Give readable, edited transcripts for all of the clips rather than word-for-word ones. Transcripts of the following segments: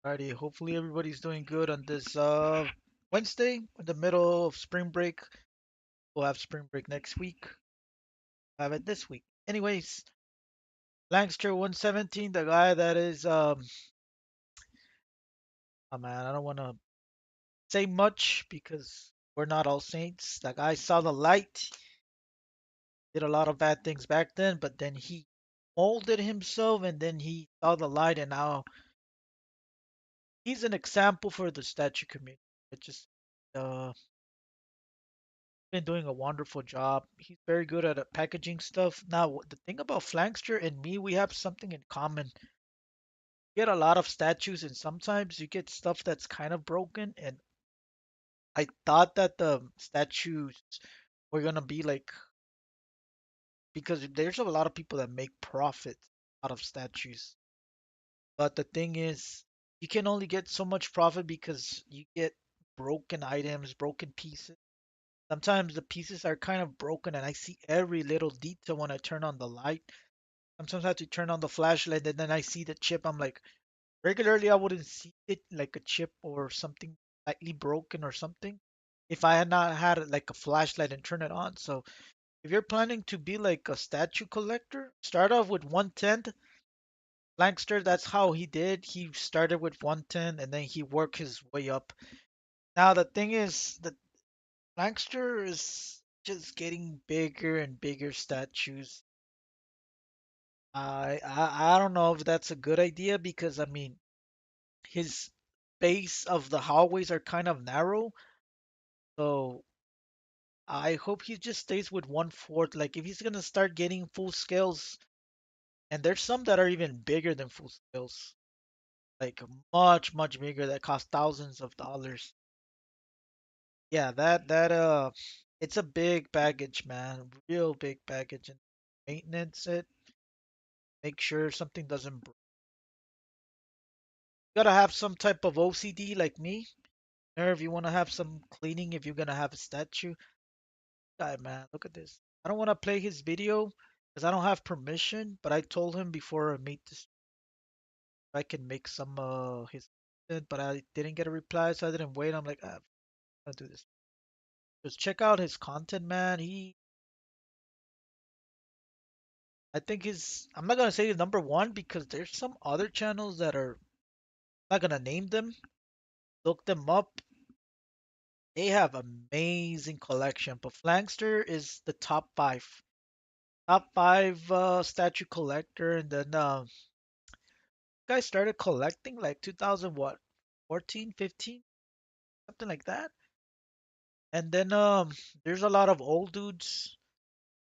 Alrighty, hopefully everybody's doing good on this Wednesday, in the middle of spring break. We'll have spring break next week. Have it this week. Anyways, Langster 117, the guy that is oh man, I don't wanna say much because we're not all saints. That guy saw the light, did a lot of bad things back then, but then he molded himself and then he saw the light and now he's an example for the statue community. It just uh been doing a wonderful job. He's very good at packaging stuff. Now, the thing about Flankster and me, we have something in common. You get a lot of statues, and sometimes you get stuff that's kind of broken. And I thought that the statues were gonna be like because there's a lot of people that make profit out of statues. But the thing is, you can only get so much profit because you get broken items, broken pieces. Sometimes the pieces are kind of broken, and I see every little detail when I turn on the light. Sometimes I have to turn on the flashlight and then I see the chip. I'm like, regularly I wouldn't see it like a chip or something slightly broken or something if I had not had like a flashlight and turn it on. So if you're planning to be like a statue collector, start off with 110. Lankster, that's how he did. He started with 110 and then he worked his way up. Now the thing is that Lankster is just getting bigger and bigger statues. I don't know if that's a good idea because I mean his base of the hallways are kind of narrow, so I hope he just stays with 1/4. Like if he's gonna start getting full scales, and there's some that are even bigger than full scales, like much bigger that cost thousands of dollars. Yeah, that it's a big baggage, man, real big baggage, and maintenance it. Make sure something doesn't break. You gotta have some type of OCD like me. Or if you want to have some cleaning, if you're gonna have a statue, guy, man, look at this. I don't want to play his video because I don't have permission, but I told him before I meet this I can make some his content, but I didn't get a reply, so I didn't wait. I'm like, I'm gonna do this. Just check out his content, man. I think I'm not gonna say he's number one because there's some other channels that are, I'm not gonna name them. Look them up. They have amazing collection, but Flankster is the top five. Top five statue collector, and then guy started collecting like 2000 what 14, 15, something like that. And then there's a lot of old dudes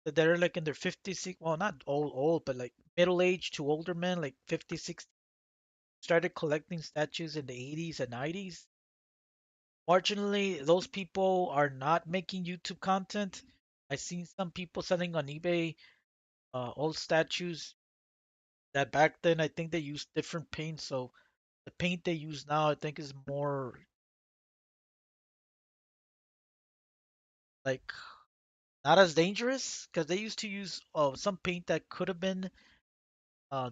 that they're like in their 50s, well not old but like middle aged to older men like 50, 60, started collecting statues in the 80s and 90s. Fortunately, those people are not making YouTube content. I've seen some people selling on eBay old statues that back then I think they used different paint, so the paint they use now I think is more like not as dangerous because they used to use some paint that could have been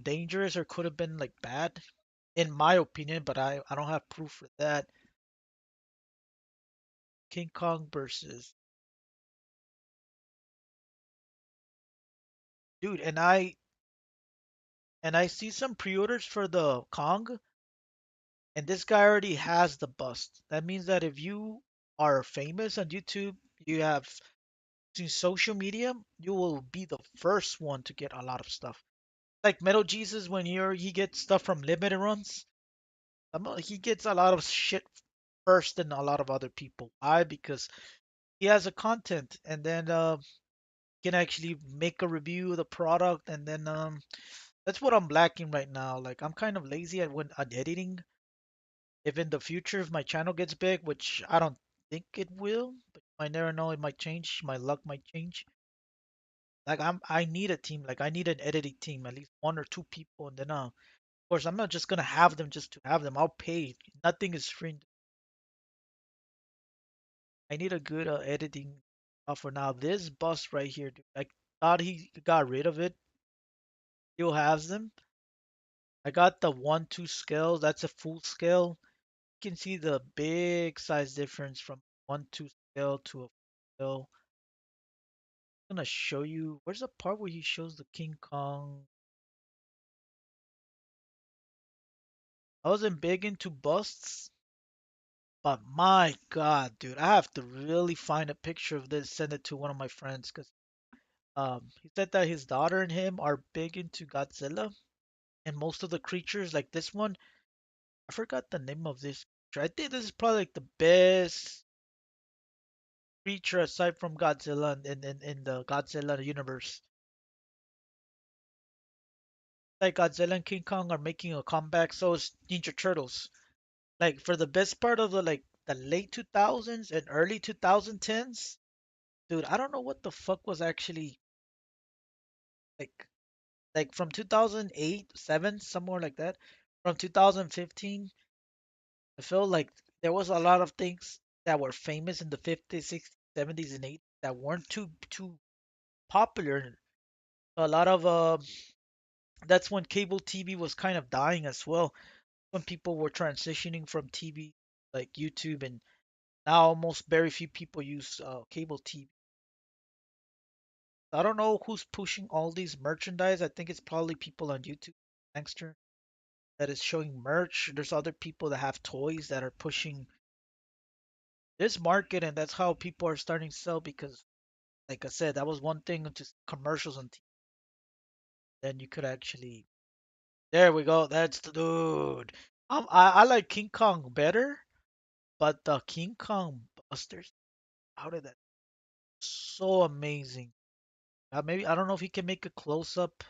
dangerous or could have been like bad, in my opinion, but I don't have proof for that. King Kong versus dude, and I see some pre-orders for the Kong, and this guy already has the bust. That means that if you are famous on YouTube, you have seen social media, you will be the first one to get a lot of stuff. Like Metal Jesus when he gets stuff from limited runs. He gets a lot of shit first than a lot of other people. Why? Because he has a content, and then can actually make a review of the product, and then that's what I'm lacking right now. Like I'm kind of lazy at editing. If in the future if my channel gets big, which I don't think it will, but I never know, it might change. My luck might change. Like I need a team. Like I need an editing team, at least one or two people, and then of course I'm not just gonna have them just to have them. I'll pay. Nothing is free. I need a good editing software. Now this bus right here, dude, I thought he got rid of it. Still has them. I got the 1-2 scale. That's a full scale. You can see the big size difference from 1-2 scale to a full scale. I'm gonna show you. Where's the part where he shows the King Kong? I wasn't big into busts, but my God, dude, I have to really find a picture of this, send it to one of my friends, because he said that his daughter and him are big into Godzilla, and most of the creatures, like this one, I forgot the name of this creature. I think this is probably like the best creature aside from Godzilla in the Godzilla universe. Like Godzilla and King Kong are making a comeback, so is Ninja Turtles. Like for the best part of the late 2000s and early 2010s, dude, I don't know what the fuck was actually like from 2008, 7, somewhere like that. From 2015, I feel like there was a lot of things that were famous in the 50s, 60s, 70s, and 80s that weren't too popular. A lot of that's when cable TV was kind of dying as well. When people were transitioning from TV like YouTube, and now almost very few people use cable TV. I don't know who's pushing all these merchandise. I think it's probably people on YouTube, Gangster, that is showing merch. There's other people that have toys that are pushing this market, and that's how people are starting to sell because, like I said, that was one thing, just commercials on TV. Then you could actually. There we go. That's the dude. I like King Kong better, but the King Kong Busters, how did that? So amazing. Maybe I don't know if he can make a close up.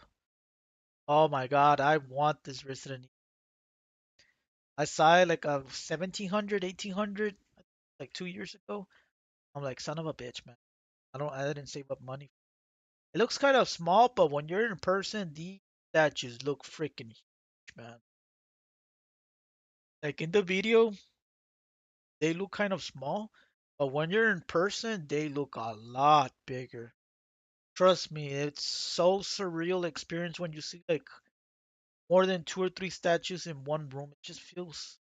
Oh my God, I want this Resident Evil. I saw it like a 1700, 1800, like 2 years ago. I'm like, son of a bitch, man. I didn't save up money. It looks kind of small, but when you're in person, these statues look freaking huge, man. Like in the video, they look kind of small, but when you're in person, they look a lot bigger. Trust me, it's so surreal experience when you see like more than two or three statues in one room. It just feels,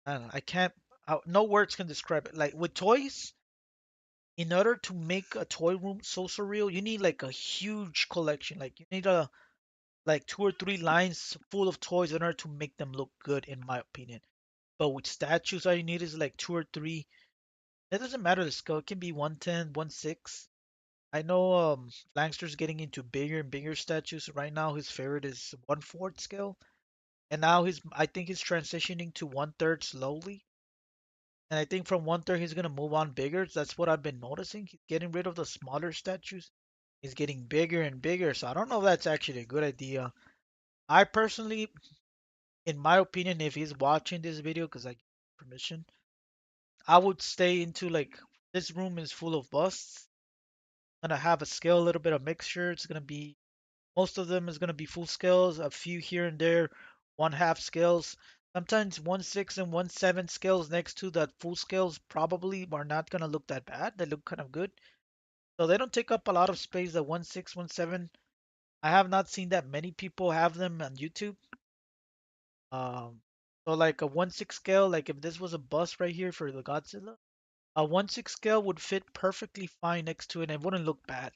I don't know, I can't, no words can describe it. Like with toys, in order to make a toy room so surreal, you need like a huge collection. Like you need a like two or three lines full of toys in order to make them look good, in my opinion. But with statues, all you need is like two or three. It doesn't matter the scale. It can be 110, 1/6. I know Langster's getting into bigger and bigger statues. Right now, his favorite is 1/4 scale. And now I think he's transitioning to 1/3 slowly. And I think from 1/3 he's gonna move on bigger. That's what I've been noticing. He's getting rid of the smaller statues. He's getting bigger and bigger. So I don't know if that's actually a good idea. I personally, in my opinion, if he's watching this video, because I give permission, I would stay into like this room is full of busts. Gonna have a scale, a little bit of mixture. It's gonna be most of them is gonna be full scales, a few here and there, 1/2 scales. Sometimes 1/6 and 1/7 scales next to that full scales probably are not gonna look that bad. They look kind of good. So they don't take up a lot of space. The 1/6, 1/7. I have not seen that many people have them on YouTube. Um, so like a 1/6 scale, like if this was a bus right here for the Godzilla, a 1/6 scale would fit perfectly fine next to it and it wouldn't look bad.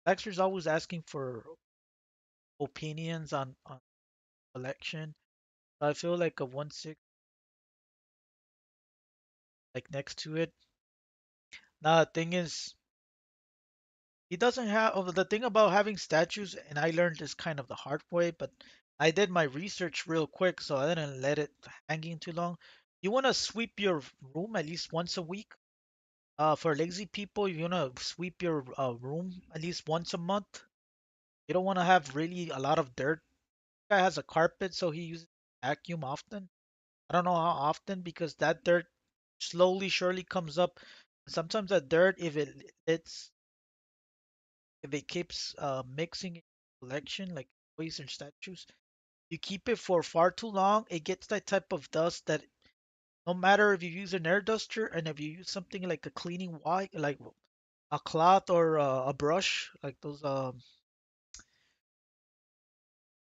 Dexter's always asking for opinions on collection. I feel like a 1/6 like next to it. Now the thing is, he doesn't have the thing about having statues, and I learned this kind of the hard way, but I did my research real quick, so I didn't let it hanging too long. You want to sweep your room at least once a week. For lazy people, you want to sweep your room at least once a month. You don't want to have really a lot of dirt. Guy has a carpet, so he uses vacuum often. I don't know how often because that dirt slowly, surely comes up. Sometimes that dirt, if it keeps mixing in collection like toys and statues, you keep it for far too long, it gets that type of dust that no matter if you use an air duster and if you use something like a cleaning white, like a cloth or a brush, like those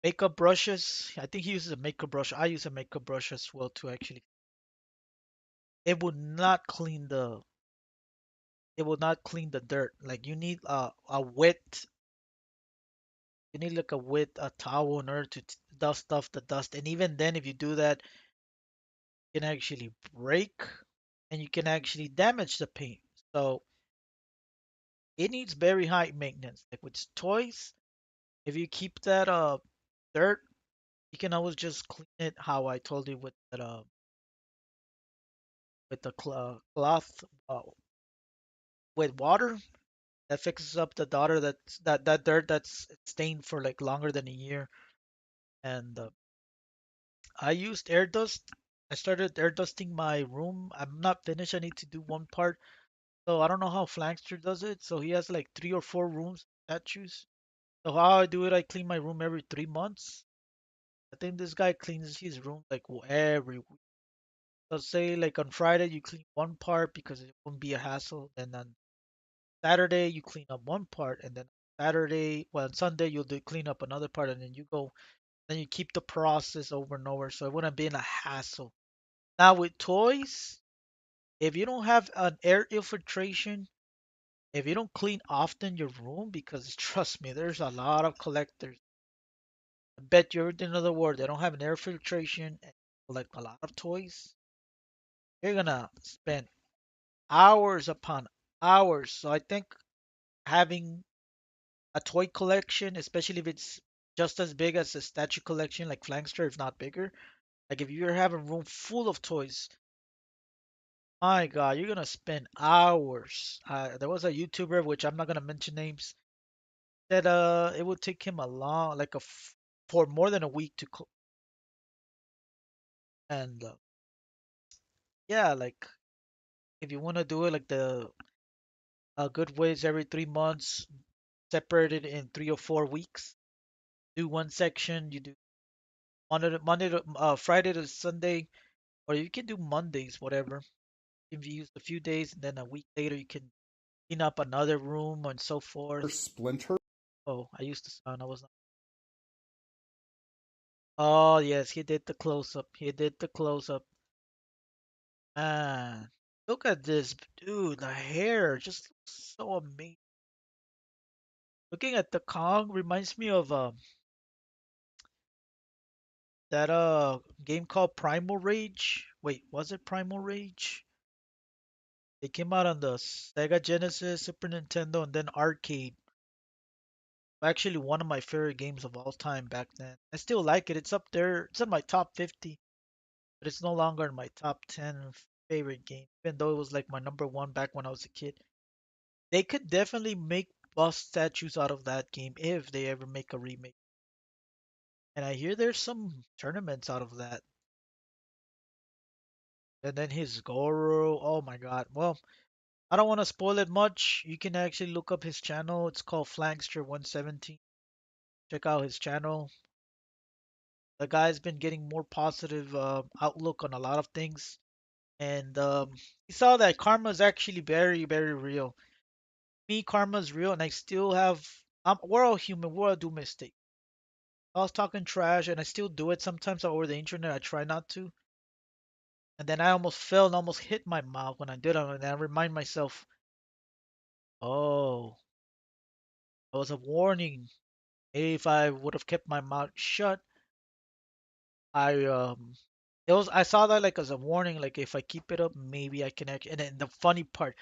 makeup brushes. I think he uses a makeup brush. I use a makeup brush as well to actually. It would not clean the. It will not clean the dirt. Like you need a wet. You need like a wet a towel in order to dust off the dust. And even then, if you do that, you can actually break, and you can actually damage the paint. So it needs very high maintenance. Like with toys, if you keep that dirt, you can always just clean it how I told you with the cloth uh, with water that fixes up the daughter that dirt that's stained for like longer than a year. And I used air dust. I started air dusting my room. I'm not finished. I need to do one part. So I don't know how Flankster does it. So he has like 3 or 4 rooms statues. So how I do it, I clean my room every 3 months. I think this guy cleans his room like every week. So say like on Friday you clean one part because it won't be a hassle. Then on Saturday you clean up one part, and then on Sunday you'll do clean up another part, and then you go, then you keep the process over and over, so it wouldn't be in a hassle. Now with toys, if you don't have an air infiltration, if you don't clean often your room, because trust me, there's a lot of collectors. I bet you everything in the world they don't have an air filtration and collect a lot of toys. You're gonna spend hours upon hours. So I think having a toy collection, especially if it's just as big as a statue collection like Flankster, if not bigger. Like if you're having a room full of toys, my God, you're gonna spend hours. There was a YouTuber, which I'm not gonna mention names, that it would take him a long, for more than a week and yeah, like if you wanna do it like the good ways every 3 months, separated in 3 or 4 weeks. Do one section, you do Monday to Friday to Sunday, or you can do Mondays, whatever. If you use a few days, and then a week later you can clean up another room and so forth. Splinter. Oh, I used to sound. I was not. Oh yes, he did the close up. He did the close up. Man, look at this dude. The hair just looks so amazing. Looking at the Kong reminds me of that game called Primal Rage. Wait, was it Primal Rage? It came out on the Sega Genesis, Super Nintendo, and then arcade. Actually, one of my favorite games of all time back then. I still like it. It's up there. It's in my top 50, but it's no longer in my top 10 favorite game, even though it was like my number one back when I was a kid. They could definitely make bust statues out of that game if they ever make a remake. And I hear there's some tournaments out of that. And then his Goro. Oh my God. Well, I don't want to spoil it much. You can actually look up his channel. It's called Flankster 117. Check out his channel. The guy's been getting more positive outlook on a lot of things, and he saw that karma is actually very, very real. Me, karma is real, and I still have. We're all human. We all do mistakes. I was talking trash, and I still do it sometimes over the internet. I try not to, and then I almost fell and almost hit my mouth when I did it, and I remind myself, oh, it was a warning. If I would have kept my mouth shut, I it was I saw that like as a warning, like if I keep it up, maybe I can actually. And then the funny part,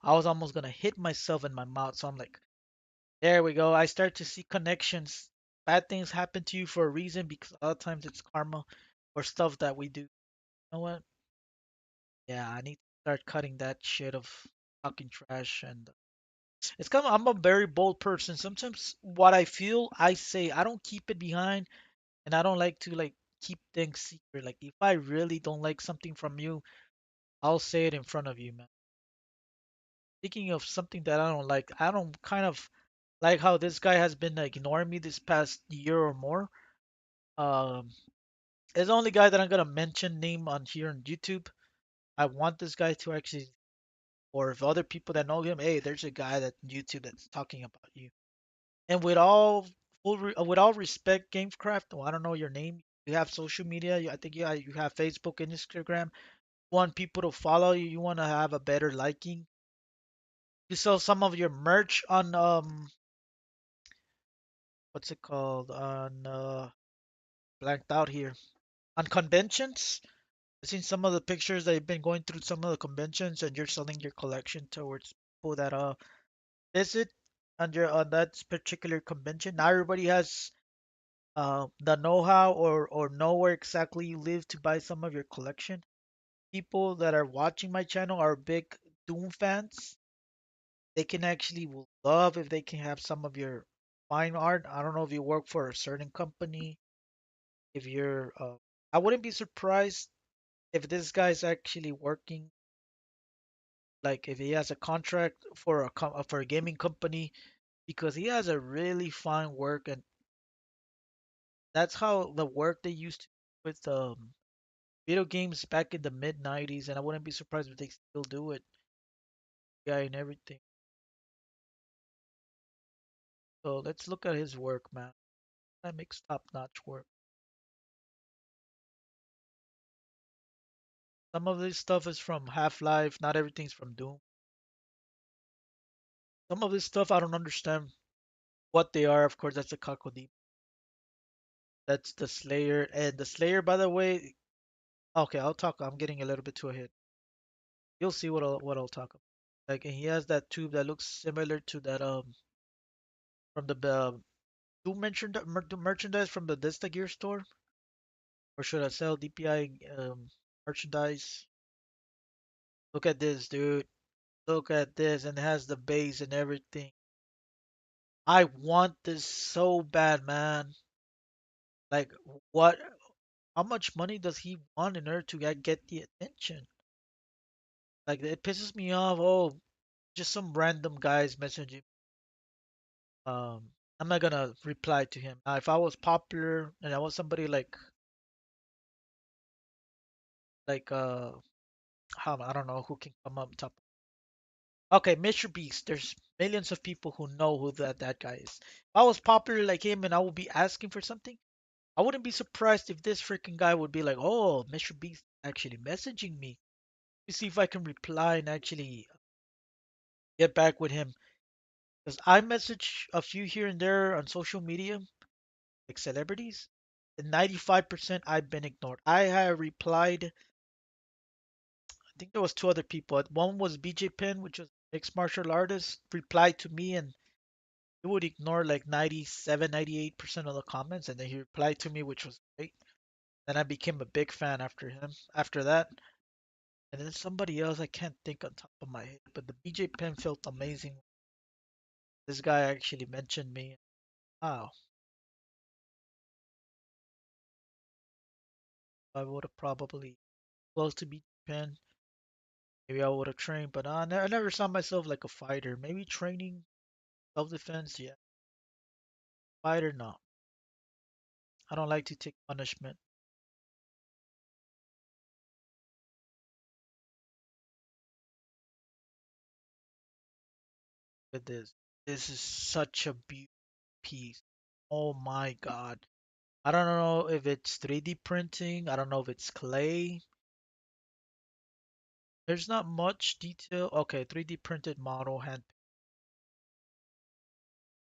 I was almost gonna hit myself in my mouth, so I'm like, there we go. I start to see connections. Bad things happen to you for a reason because a lot of times it's karma or stuff that we do. You know what? Yeah, I need to start cutting that shit of talking trash and it's kind of I'm a very bold person. Sometimes what I feel, I say. I don't keep it behind, and I don't like to like keep things secret. Like if I really don't like something from you, I'll say it in front of you, man. Speaking of something that I don't like, I don't kind of like how this guy has been ignoring me this past year or more. Um, it's the only guy that I'm gonna mention name on here on YouTube. I want this guy to actually, or if other people that know him, hey, there's a guy that YouTube that's talking about you. And with all with all respect, GameCraft. Well, I don't know your name. You have social media. I think you have Facebook and Instagram. You want people to follow you. You want to have a better liking. You sell some of your merch on what's it called on blanked out here on conventions. I've seen some of the pictures that you've been going through some of the conventions, and you're selling your collection towards people that visit on that particular convention. Not everybody has the know-how or know where exactly you live to buy some of your collection. People that are watching my channel are big Doom fans. They can actually will love if they can have some of your fine art. I don't know if you work for a certain company. If you're, I wouldn't be surprised if this guy's actually working, like if he has a contract for for a gaming company, because he has a really fine work, and that's how the work they used to do with video games back in the mid 90s, and I wouldn't be surprised if they still do it, yeah, and everything. So let's look at his work, man. That makes top-notch work. Some of this stuff is from Half-Life, not everything's from Doom. Some of this stuff I don't understand what they are. Of course, that's a Kakodi. That's the Slayer. And the Slayer, by the way, okay, I'll talk. I'm getting a little bit too ahead. You'll see what I'll talk about. Like, and he has that tube that looks similar to that from the Doom merchandise from the Dista Gear store. Or should I sell DPI merchandise? Look at this, dude. Look at this, and it has the base and everything. I want this so bad, man. Like, what? How much money does he want in order to get the attention? Like, it pisses me off. Oh, just some random guys messaging. I'm not gonna reply to him. If I was popular and I was somebody like how I don't know who can come up top. Okay, Mr. Beast. There's millions of people who know who that guy is. If I was popular like him and I would be asking for something, I wouldn't be surprised if this freaking guy would be like, "Oh, Mr. Beast actually messaging me. Let me see if I can reply and actually get back with him." Because I message a few here and there on social media, like celebrities, and 95% I've been ignored. I have replied. I think there was two other people. One was BJ Penn, which was mixed martial artist, replied to me, and he would ignore like 97, 98% of the comments, and then he replied to me, which was great. And I became a big fan after him. After that, and then somebody else I can't think on top of my head, but the BJ Penn felt amazing. This guy actually mentioned me. Wow, I would have probably close to BJ Penn. Maybe I would have trained, but I never saw myself like a fighter. Maybe training self-defense, yeah. Fighter, no. I don't like to take punishment with this. This is such a beautiful piece. Oh my God. I don't know if it's 3D printing. I don't know if it's clay. There's not much detail. Okay, 3D printed model hand.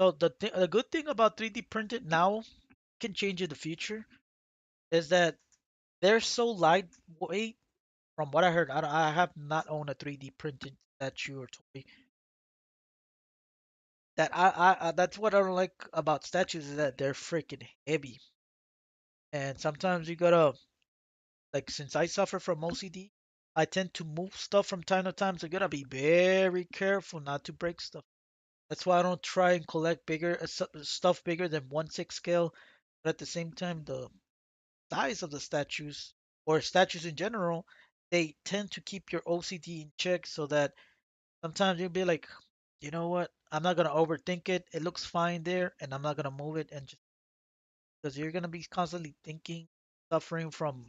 So the good thing about 3D printed now can change in the future is that they're so lightweight. From what I heard, I have not owned a 3D printed statue or toy. That that's what I don't like about statues is that they're freaking heavy. And sometimes you gotta like since I suffer from OCD, I tend to move stuff from time to time, so you gotta be very careful not to break stuff. That's why I don't try and collect bigger stuff bigger than 1/6 scale. But at the same time, the size of the statues or statues in general, they tend to keep your OCD in check so that sometimes you'll be like, you know what? I'm not gonna overthink it. It looks fine there, and I'm not gonna move it and just because you're gonna be constantly thinking, suffering from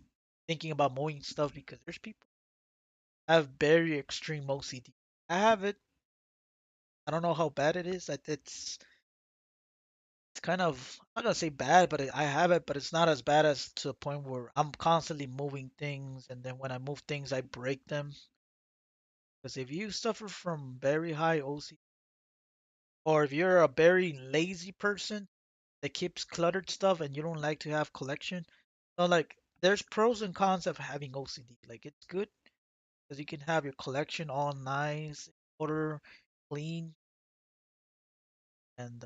thinking about moving stuff because there's people have very extreme OCD. I have it. I don't know how bad it is. It's It's kind of, I'm not gonna say bad, but I have it, but it's not as bad as to the point where I'm constantly moving things, and then when I move things, I break them. Because if you suffer from very high OCD, or if you're a very lazy person that keeps cluttered stuff and you don't like to have collection, so like there's pros and cons of having OCD. Like it's good because you can have your collection all nice, order, clean, and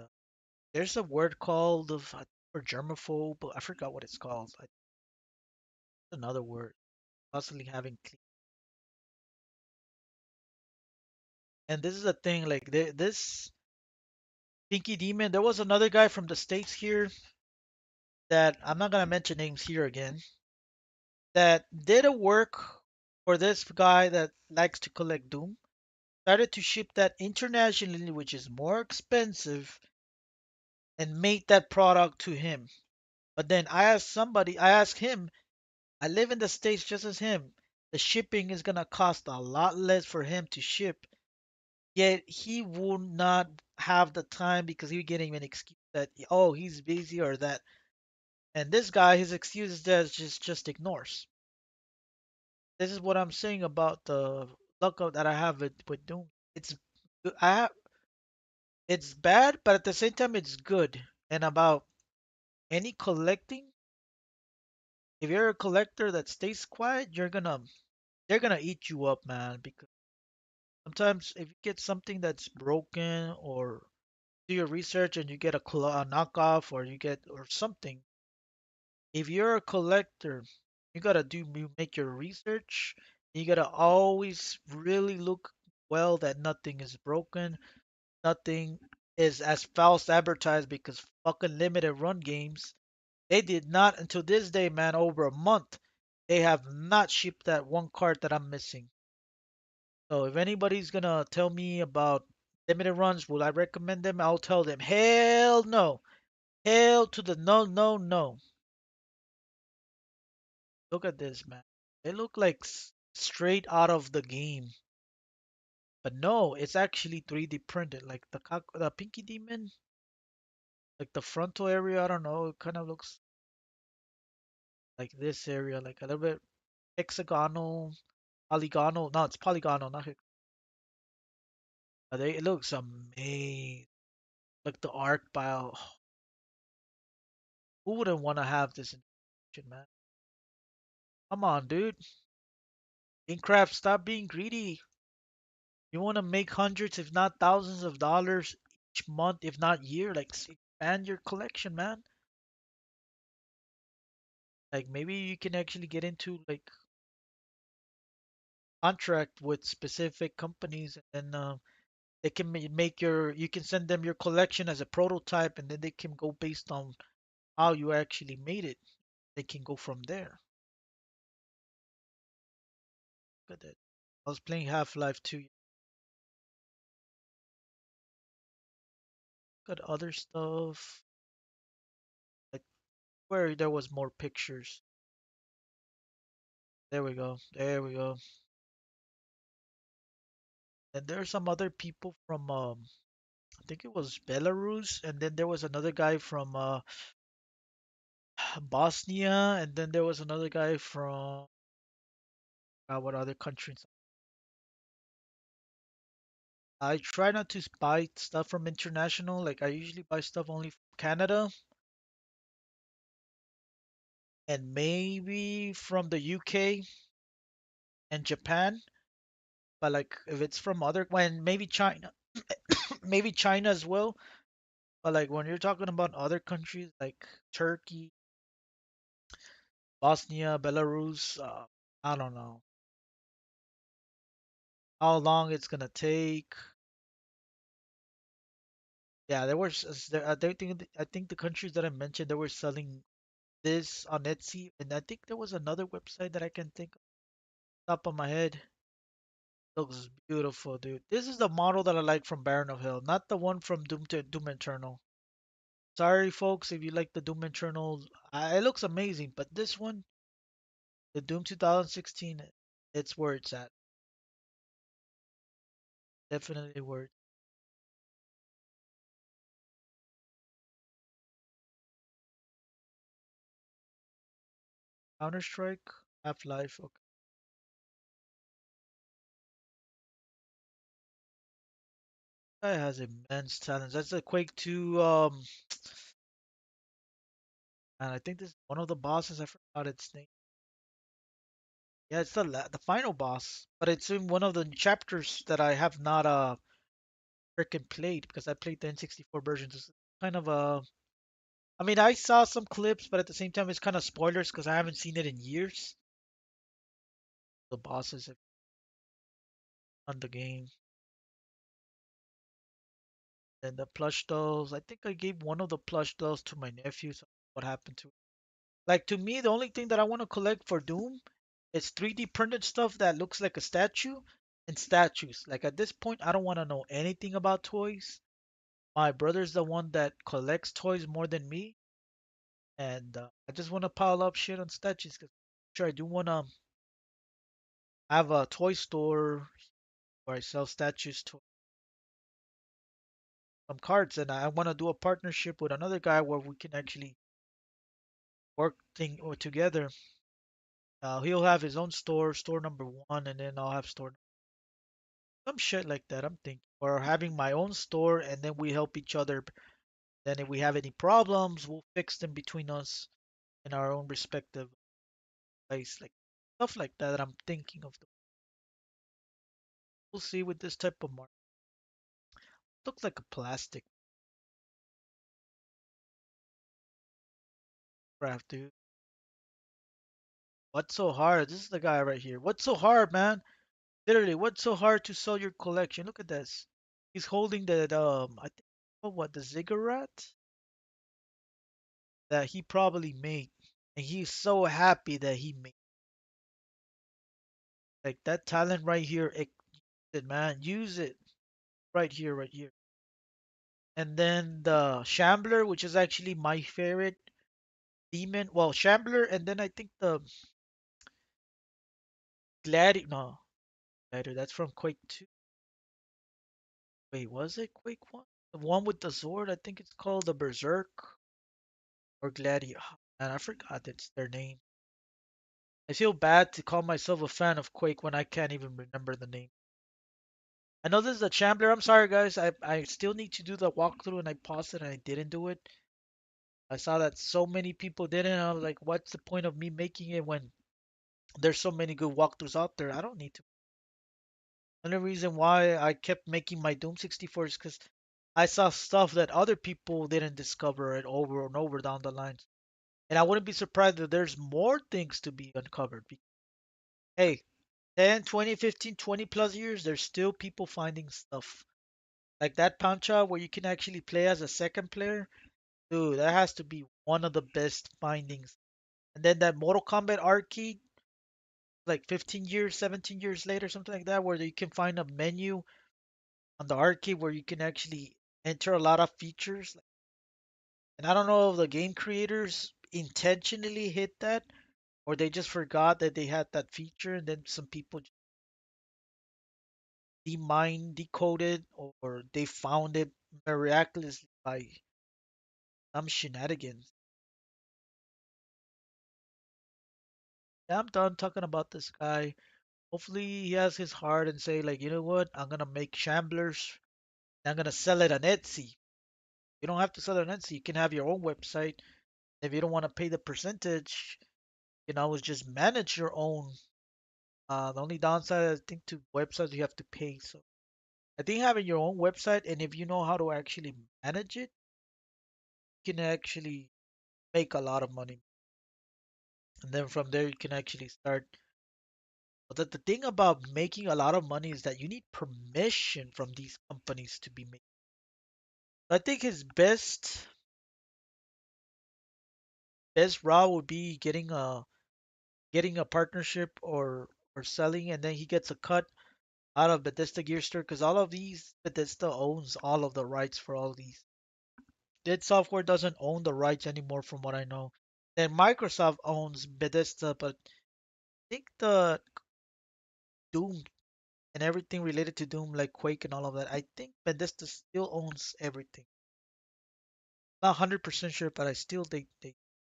there's a word called for germaphobe, but I forgot what it's called. Another word. Constantly having clean. And this is the thing, like this Pinky Demon. There was another guy from the States here that I'm not gonna mention names here again. That did a work for this guy that likes to collect Doom. Started to ship that internationally, which is more expensive, and made that product to him. But then I asked him, I live in the States just as him. The shipping is gonna cost a lot less for him to ship. Yet he would not have the time because he would get him an excuse that oh he's busy or that. And this guy, his excuses that just ignores. This is what I'm saying about the luck that I have with Doom. It's I have it's bad, but at the same time it's good. And about any collecting, if you're a collector that stays quiet, they're gonna eat you up, man. Because sometimes if you get something that's broken or do your research and you get a knockoff or you get or something, if you're a collector, you gotta you make your research. You gotta always really look well that nothing is broken, nothing is as false advertised because fucking limited run games. They did not until this day, man, over a month. They have not shipped that one card that I'm missing. So if anybody's gonna tell me about limited runs, will I recommend them? I'll tell them, hell no. Hell to the no, no, no. Look at this, man. They look like straight out of the game. But no, it's actually 3D printed. Like the Pinky Demon, like the frontal area, I don't know, it kind of looks like this area, like a little bit hexagonal, polygonal. No, it's polygonal, not it looks amazing. Like the arc bio. Who wouldn't want to have this information, man? Come on, dude. GameCraft, stop being greedy. You want to make hundreds, if not thousands of dollars each month, if not year, like expand your collection, man. Like maybe you can actually get into like contract with specific companies and then they can make you can send them your collection as a prototype and then they can go based on how you actually made it. They can go from there. Look at that. I was playing Half-Life 2. Got other stuff like where there was more pictures. There we go. There we go. And there are some other people from I think it was Belarus, and then there was another guy from Bosnia, and then there was another guy from what other countries? I try not to buy stuff from international. Like I usually buy stuff only from Canada and maybe from the UK and Japan. But like if it's from other when maybe China, maybe China as well. But like when you're talking about other countries like Turkey, Bosnia, Belarus, I don't know how long it's gonna take. Yeah, there was there. I think the countries that I mentioned they were selling this on Etsy, and I think there was another website that I can think of top of my head. Looks beautiful, dude. This is the model that I like from Baron of Hell, not the one from Doom Eternal. Sorry, folks, if you like the Doom Eternal, it looks amazing, but this one, the Doom 2016, it's where it's at. Definitely where. Counter Strike, Half Life. Okay. Guy has immense talent. That's a Quake 2. And I think this is one of the bosses. I forgot its name. Yeah, it's the final boss, but it's in one of the chapters that I have not freaking played because I played the N64 version. It's kind of I mean, I saw some clips, but at the same time, it's kind of spoilers because I haven't seen it in years. The bosses have on the game, and the plush dolls. I think I gave one of the plush dolls to my nephew. So what happened to it? Like to me, the only thing that I want to collect for Doom is 3D printed stuff that looks like a statue and statues. Like at this point, I don't want to know anything about toys. My brother's the one that collects toys more than me, and I just want to pile up shit on statues. Cause sure, I do want to have a toy store where I sell statues to some cards, and I want to do a partnership with another guy where we can actually work thing or together. He'll have his own store, store number one, and then I'll have store some shit like that. I'm thinking, or having my own store, and then we help each other. Then if we have any problems, we'll fix them between us in our own respective place, like stuff like that. That I'm thinking of. We'll see with this type of mark. Looks like a plastic craft, dude. What's so hard? This is the guy right here. What's so hard, man? Literally, what's so hard to sell your collection? Look at this. He's holding that I think what the ziggurat that he probably made. And he's so happy that he made like that talent right here. It, man, use it right here, right here. And then the Shambler, which is actually my favorite demon. Well, Shambler, and then I think the Gladi no, Gladiator, that's from Quake 2. Wait, was it Quake 1? The one with the sword, I think it's called the Berserk or Gladiator. And I forgot it's their name. I feel bad to call myself a fan of Quake when I can't even remember the name. I know this is a Shambler. I'm sorry, guys. I still need to do the walkthrough and I paused it and I didn't do it. I saw that so many people did it. And I was like, what's the point of me making it when there's so many good walkthroughs out there? I don't need to. Another reason why I kept making my Doom 64 is because I saw stuff that other people didn't discover it over and over down the lines. And I wouldn't be surprised if there's more things to be uncovered. Hey, 10, 20, 15, 20 plus years, there's still people finding stuff. Like that Pancha where you can actually play as a second player. Dude, that has to be one of the best findings. And then that Mortal Kombat arcade, like 15 years, 17 years later, something like that, where you can find a menu on the arcade where you can actually enter a lot of features. And I don't know if the game creators intentionally hit that or they just forgot that they had that feature and then some people demine decoded or they found it miraculously by some shenanigans. Yeah, I'm done talking about this guy. Hopefully he has his heart and say like, you know what? I'm gonna make Shamblers. And I'm gonna sell it on Etsy. You don't have to sell it on Etsy. You can have your own website. If you don't want to pay the percentage, you can always just manage your own. The only downside I think to websites you have to pay. So I think having your own website and if you know how to actually manage it, you can actually make a lot of money. And then from there you can actually start. But the thing about making a lot of money is that you need permission from these companies to be made. I think his best route would be getting a partnership or selling, and then he gets a cut out of Bethesda Gear Store because all of these Bethesda owns all of the rights for all these. Did Software doesn't own the rights anymore, from what I know. Then Microsoft owns Bethesda, but I think the Doom and everything related to Doom, like Quake and all of that, I think Bethesda still owns everything. Not 100% sure, but I still think they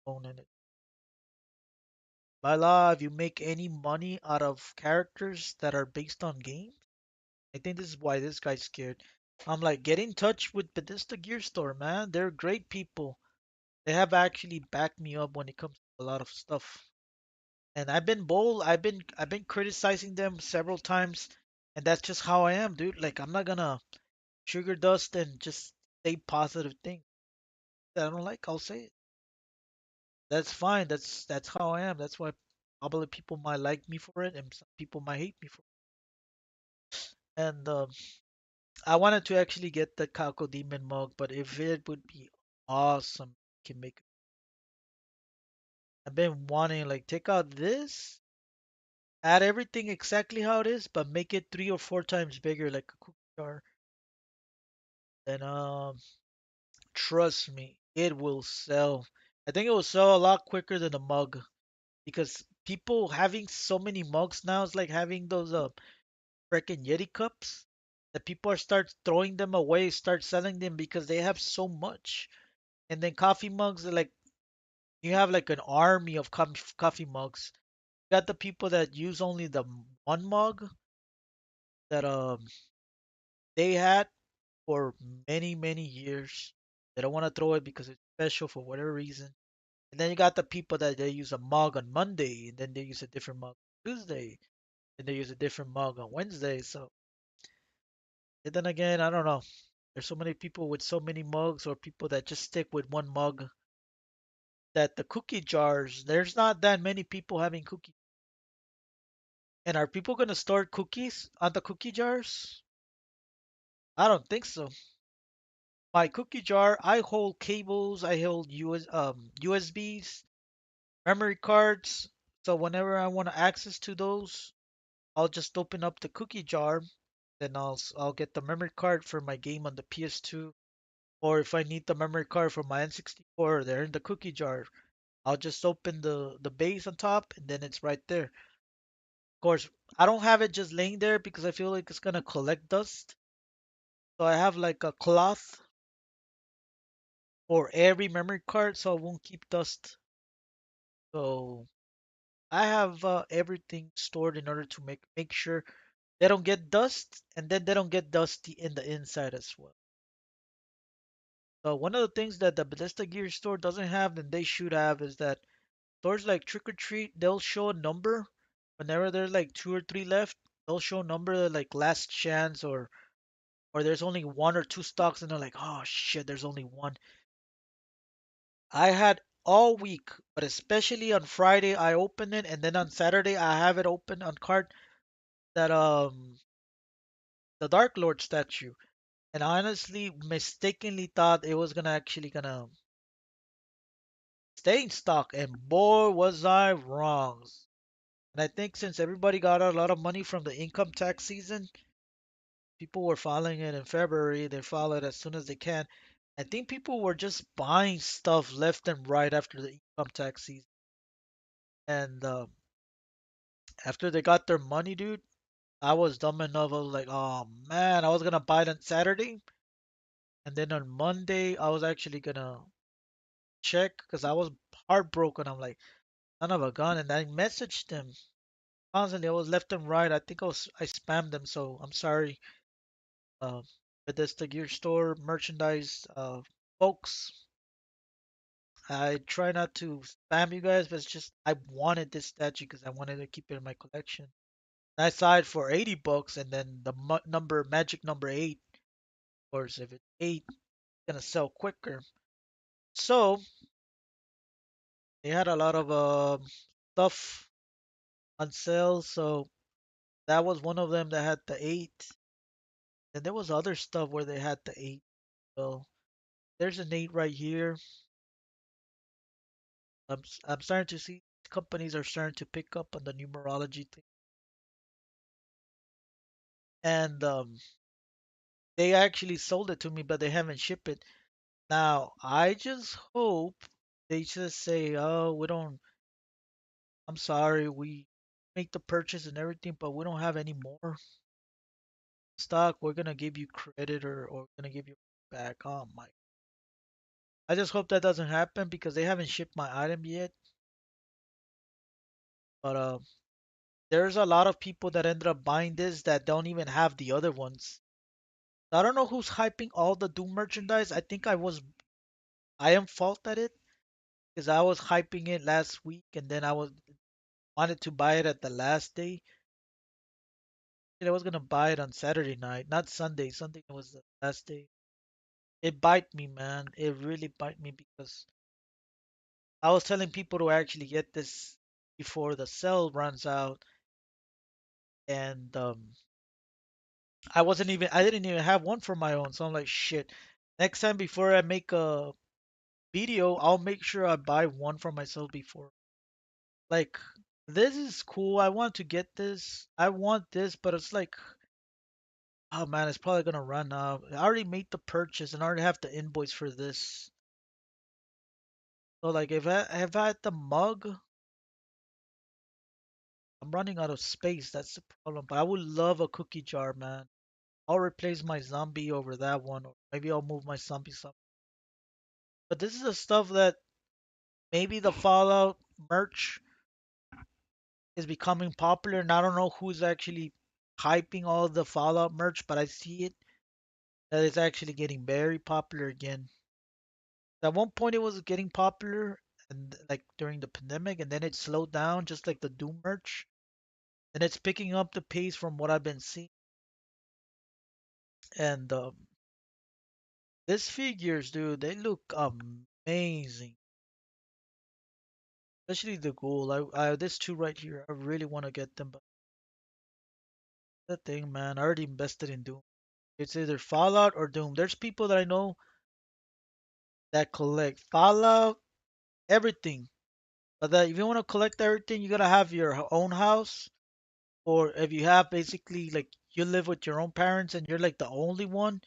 own it. by law, if you make any money out of characters that are based on games, I think this is why this guy's scared. I'm like, get in touch with Bethesda Gear Store, man. They're great people. They have actually backed me up when it comes to a lot of stuff. And I've been bold. I've been criticizing them several times, and that's just how I am, dude. Like I'm not gonna sugar dust and just say positive things that I don't like. I'll say it. That's fine. That's how I am. That's why probably people might like me for it, and some people might hate me for it. And I wanted to actually get the Calco Demon mug, but if it would be awesome, can make. I've been wanting like take out this, add everything exactly how it is, but make it 3 or 4 times bigger, like a cookie jar. And trust me, it will sell. I think it will sell a lot quicker than a mug because people having so many mugs now is like having those freaking Yeti cups that people are start throwing them away, start selling them because they have so much. And then coffee mugs are like you have like an army of coffee mugs. You got the people that use only the one mug that they had for many many years. They don't want to throw it because it's special for whatever reason. And then you got the people that they use a mug on Monday, and then they use a different mug on Tuesday, and they use a different mug on Wednesday. So, and then again, I don't know. There's so many people with so many mugs, or people that just stick with one mug. That the cookie jars, there's not that many people having cookie. And are people gonna store cookies on the cookie jars? I don't think so. My cookie jar, I hold cables, I hold USBs, memory cards. So whenever I want access to those, I'll just open up the cookie jar, then I'll get the memory card for my game on the PS2, or if I need the memory card for my N64, they're in the cookie jar. I'll just open the base on top, and then it's right there. Of course, I don't have it just laying there because I feel like it's gonna collect dust. So I have like a cloth for every memory card, so it won't keep dust. So I have everything stored in order to make sure they don't get dust, and then they don't get dusty in the inside as well. So one of the things that the Bethesda Gear store doesn't have, and they should have, is that stores like Trick or Treat, they'll show a number whenever there's like 2 or 3 left. They'll show a number like last chance, or there's only 1 or 2 stocks, and they're like, oh shit, there's only one. I had all week, but especially on Friday, I opened it, and then on Saturday, I have it open on cart that the Dark Lord statue, and I honestly mistakenly thought it was gonna stay in stock, and boy was I wrong. And I think since everybody got a lot of money from the income tax season, people were filing it in February. They file it as soon as they can. I think people were just buying stuff left and right after the income tax season, and after they got their money, dude, I was dumb enough. I was like, oh man, I was gonna buy it on Saturday, and then on Monday I was actually gonna check because I was heartbroken. I'm like, son of a gun, and I messaged them constantly. I was left and right. I spammed them, so I'm sorry. Uh, Bethesda Gear Store merchandise, folks. I try not to spam you guys, but it's just I wanted this statue because I wanted to keep it in my collection. I saw it for $80, and then the magic number eight. Of course, if it's eight, it's gonna sell quicker. So they had a lot of stuff on sale. So that was one of them that had the eight. And there was other stuff where they had the eight. So there's an eight right here. I'm starting to see companies are starting to pick up on the numerology thing, and they actually sold it to me, but they haven't shipped it. Now I just hope they just say, "Oh, we don't. I'm sorry, we make the purchase and everything, but we don't have any more stock. We're gonna give you credit or gonna give you back." Oh my! I just hope that doesn't happen because they haven't shipped my item yet. But there's a lot of people that ended up buying this that don't even have the other ones. I don't know who's hyping all the Doom merchandise. I am fault at it because I was hyping it last week and then I was wanted to buy it at the last day. And I was gonna buy it on Saturday night, not Sunday. Sunday was the last day. It bite me, man. It really bite me because I was telling people to actually get this before the sale runs out, and I didn't even have one for my own. So I'm like, shit. Next time before I make a video, I'll make sure I buy one for myself before. Like, this is cool. I want to get this. I want this, but it's like, oh man, it's probably gonna run out. I already made the purchase and I already have the invoice for this. So like, if I had the mug, I'm running out of space. That's the problem. But I would love a cookie jar, man. I'll replace my zombie over that one, or maybe I'll move my zombie some. But this is the stuff that maybe the Fallout merch is becoming popular, and I don't know who's actually hyping all the Fallout merch, but I see it that it's actually getting very popular again. At one point, it was getting popular, and like during the pandemic, and then it slowed down, just like the Doom merch. And it's picking up the pace from what I've been seeing. And these figures, dude, they look amazing. Especially the gold. This two right here, I really want to get them, but the thing, man, I already invested in Doom. It's either Fallout or Doom. There's people that I know that collect Fallout, everything. But that if you want to collect everything, you gotta have your own house, or if you have basically like you live with your own parents and you're like the only one,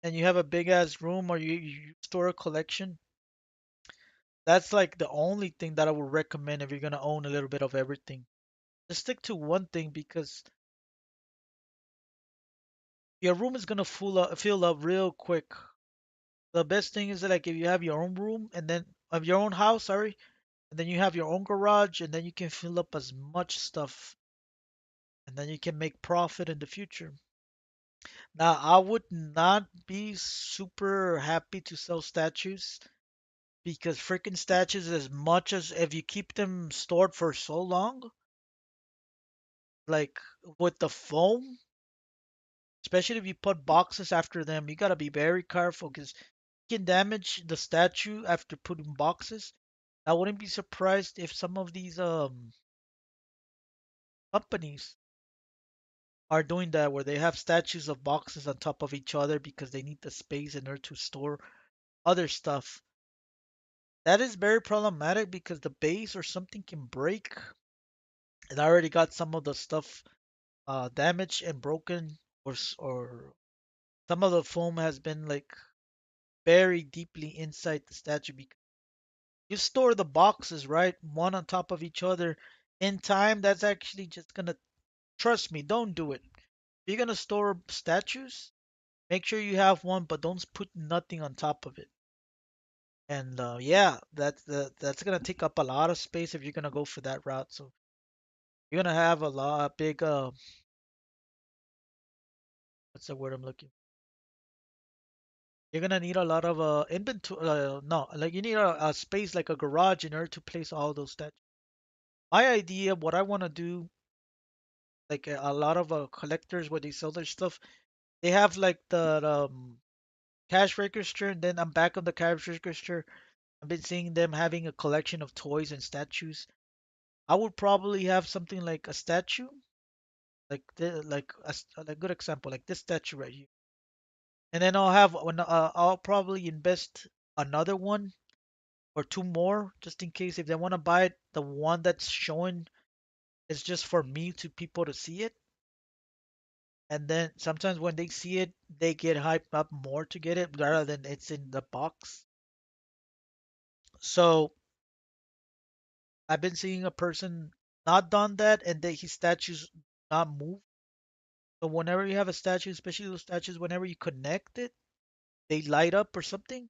and you have a big ass room or you store a collection. That's like the only thing that I would recommend if you're gonna own a little bit of everything. Just stick to one thing because your room is gonna fill up real quick. The best thing is that like if you have your own room and then of your own house, sorry, and then you have your own garage and then you can fill up as much stuff and then you can make profit in the future. Now, I would not be super happy to sell statues because freaking statues, as much as if you keep them stored for so long, like with the foam, especially if you put boxes after them, you gotta be very careful because you can damage the statue after putting boxes. I wouldn't be surprised if some of these companies are doing that where they have statues of boxes on top of each other because they need the space in order to store other stuff. That is very problematic because the base or something can break. And I already got some of the stuff damaged and broken, or some of the foam has been like buried deeply inside the statue because you store the boxes, right? One on top of each other. In time, that's actually just gonna, trust me, don't do it. If you're gonna store statues, make sure you have one, but don't put nothing on top of it. And yeah, that's gonna take up a lot of space if you're gonna go for that route. So you're gonna have a lot big what's the word I'm looking? You're gonna need a lot of inventory. No, like you need a space like a garage in order to place all those statues. My idea, what I want to do, like a lot of collectors where they sell their stuff, they have like the cash register, and then I'm back on the cash register. I've been seeing them having a collection of toys and statues. I would probably have something like a statue, like a good example, like this statue right here, and then I'll probably invest another one or two more just in case if they want to buy it. The one that's showing is just for me to people to see it, and then sometimes when they see it, they get hyped up more to get it rather than it's in the box. So I've been seeing a person not done that, and his statues not move. So whenever you have a statue, especially those statues, whenever you connect it, they light up or something.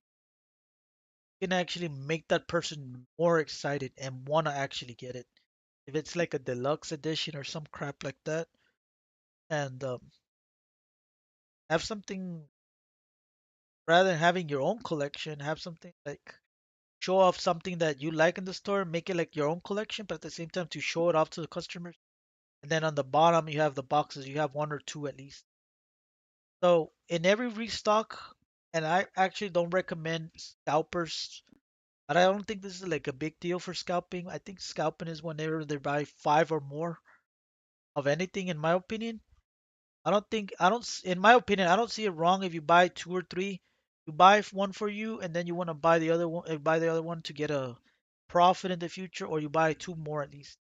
You can actually make that person more excited and want to actually get it. if it's like a deluxe edition or some crap like that, and have something rather than having your own collection, have something like show off something that you like in the store, make it like your own collection, but at the same time to show it off to the customers. And then on the bottom, you have the boxes. You have one or two at least. So in every restock, and I actually don't recommend scalpers. But I don't think this is like a big deal for scalping. I think scalping is whenever they buy five or more of anything, in my opinion. I don't, in my opinion, I don't see it wrong if you buy two or three. You buy one for you, and then you want to buy the other one, buy the other one to get a profit in the future, or you buy two more at least.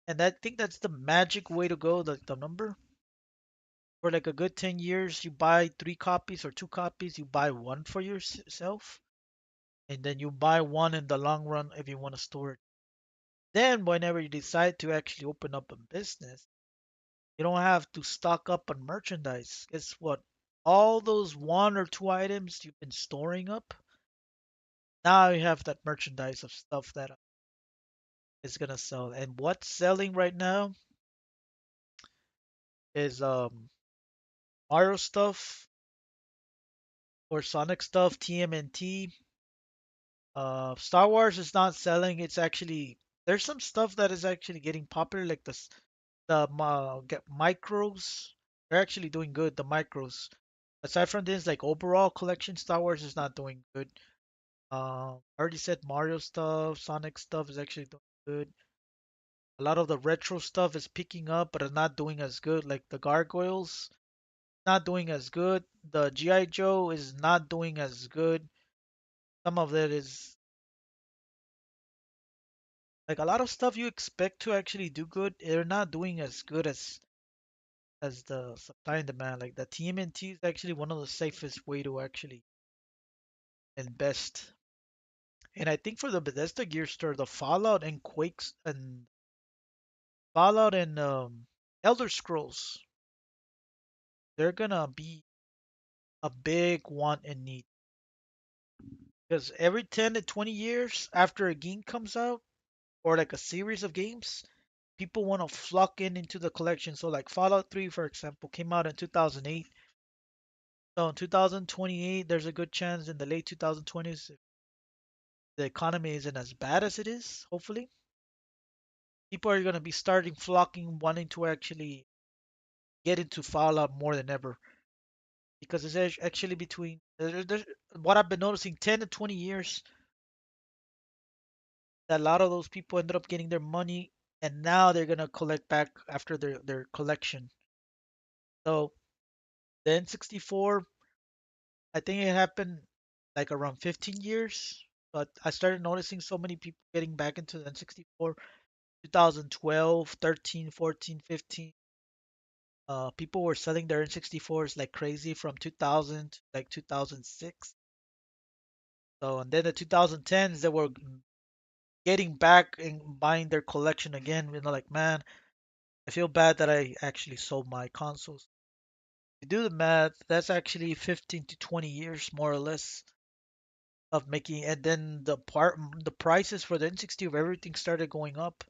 And I think that's the magic way to go. The number for like a good 10 years, you buy three copies or two copies. You buy one for yourself, and then you buy one in the long run if you want to store it. Then, whenever you decide to actually open up a business, you don't have to stock up on merchandise. Guess what? All those one or two items you've been storing up, now you have that merchandise of stuff that is gonna sell. And what's selling right now is Mario stuff or Sonic stuff, TMNT. Star Wars is not selling. It's actually there's some stuff that is actually getting popular, like get micros. They're actually doing good. The micros. Aside from this, like overall collection, Star Wars is not doing good. I already said Mario stuff, Sonic stuff is actually doing good. A lot of the retro stuff is picking up, but it's not doing as good. Like the Gargoyles, not doing as good. The GI Joe is not doing as good. Some of it is like a lot of stuff you expect to actually do good. They're not doing as good as the supply and demand. Like the TMNT is actually one of the safest way to actually invest. And I think for the Bethesda Gear Store, the Fallout and Elder Scrolls, they're gonna be a big want and need because every 10 to 20 years after a game comes out or like a series of games, people want to flock into the collection. So like Fallout 3, for example, came out in 2008. So in 2028, there's a good chance in the late 2020s, if the economy isn't as bad as it is, hopefully, people are going to be starting flocking, wanting to actually get into Fallout more than ever because it's actually between what I've been noticing 10 to 20 years that a lot of those people ended up getting their money and now they're going to collect back after their collection. So the N64, I think it happened like around 15 years, but I started noticing so many people getting back into the N64 2012, 13, 14, 15. People were selling their N64s like crazy from 2000 to like 2006. So, and then the 2010s, they were getting back and buying their collection again. Like, man, I feel bad that I actually sold my consoles. If you do the math, that's actually 15 to 20 years more or less of making, and then the prices for the N60 of everything started going up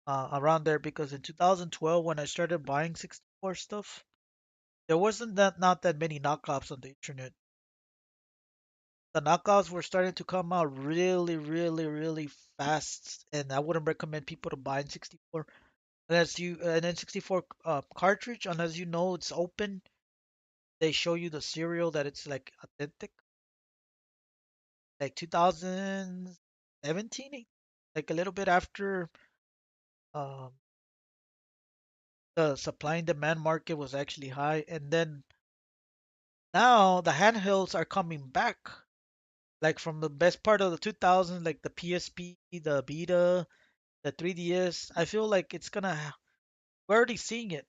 around there because in 2012 when I started buying 64 stuff, there wasn't that not that many knockoffs on the internet. The knockoffs were starting to come out really, really, really fast, and I wouldn't recommend people to buy N64 unless you an N64 cartridge, unless you know it's open. They show you the serial that it's like authentic, like 2017, like a little bit after um, the supply and demand market was actually high, and then now the handhelds are coming back. Like from the best part of the 2000s, like the PSP, the Vita, the 3DS. I feel like we're already seeing it,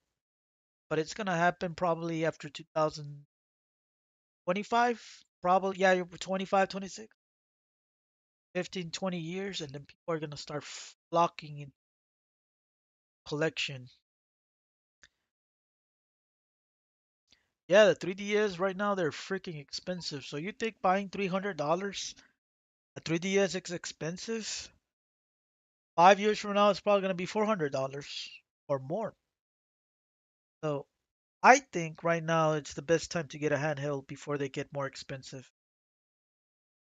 but it's gonna happen probably after 2025. Probably, yeah, you're 25, 26, 15, 20 years, and then people are gonna start flocking in collection. Yeah, the 3DS right now they're freaking expensive. So you think buying $300 a 3DS is expensive? 5 years from now, it's probably gonna be $400 or more. So I think right now it's the best time to get a handheld before they get more expensive.